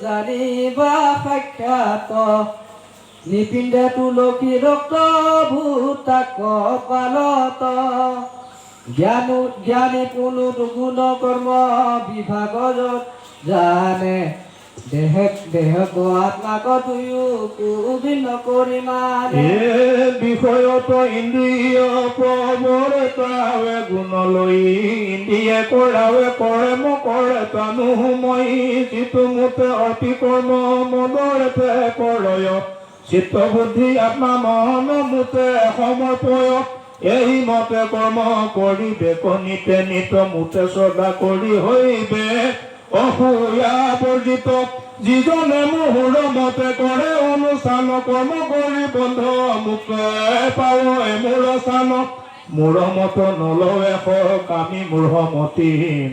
জানিবা সাক্ষাৎ নিপিন্ধে তুলসী ৰক্ত ভূতাক কপালত জ্ঞানী কোনো দুগুণ কৰ্ম বিভাগ জানে দেহক আত্মাক দুয়ো কুভিন্ন কৰি মানে বিষয়ত ইন্দ্ৰিয় প্ৰৱৰতাৱে গুণলৈ ইন্দ্ৰিয়ে কৰাৱে কৰে মকৰে তানুময় যিটো মুতে অতি কৰ্ম মদৰেতে কৰয় চিত্ত বুদ্ধি আত্মা মন মুতে সমৰ্পয় এই মতে কৰ্ম কৰিবে কনিতে নিত মুতে শ্ৰদ্ধা কৰি হৈবে অসূয়া বৰ্জিত যিজনে মুহুৰ মতে কৰে অনুষ্ঠান কৰ্ম কৰি বন্ধ মুক্ত পাৱ মূৰ স্থান মূৰ মত নলৱে কামি মূঢ়মতি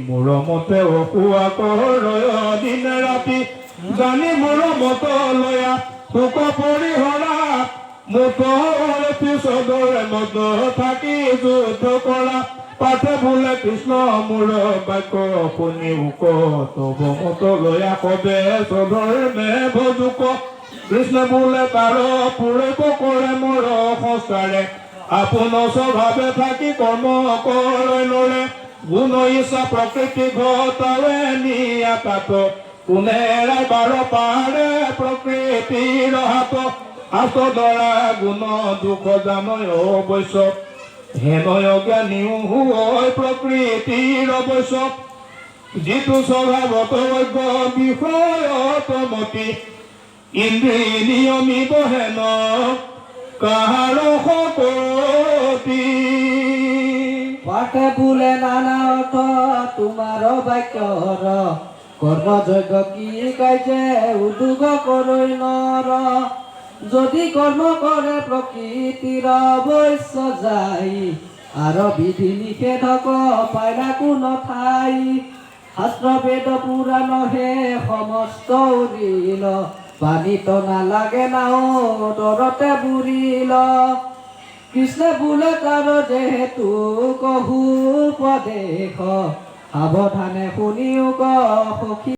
মূৰ মতে অসুৱা কৰয় দিনে ৰাতি জানি মূৰ মত লয়া সুখ পৰিহৰা মুঠ পিছদৰে মত থাকি যুদ্ধ কৰা পাঠে বোলে কৃষ্ণ মূৰ বাক্য শুনি উক তব মত লয়া কবে সধৰ্মে ভজুক কৃষ্ণ বোলে তাৰ পুৰেক কৰে মোৰ সংস্কাৰে আপোন স্বভাৱে থাকি কৰ্ম কৰে লৰে গুণ ইচ্ছা প্ৰকৃতি ঘটাৱে নিয়াকাত কোনে বাৰ পাৰে প্ৰকৃতিৰ হাত হাত ধৰা গুণ দুখ জানয় অৱশ্য হেনয় জ্ঞানীও হয় প্ৰকৃতিৰ অৱশ্য যিটো স্বভাৱত বিষয়ত মতি ইন্দ্ৰিয় নিয়মিত হেন কাহাৰ শকতি পাঠে বোলে নানা অৰ্থ তোমাৰ বাক্যৰ কৰ্মযজ্ঞ কি কাৰ্যে উদ্যোগ কৰি নৰ যদি কৰ্ম কৰে প্ৰকৃতিৰ অৱশ্য যাই আৰু বিধি নিষেধক পাইনা কোনো ঠাই শাস্ত্ৰ বেদ পুৰাণ হে সমস্ত উৰিল পানীত নালাগে নাও দৰতে বুৰিল কৃষ্ণ বোলে তাৰ যেহেতু কহু উপদেশ সাৱধানে শুনিও সখী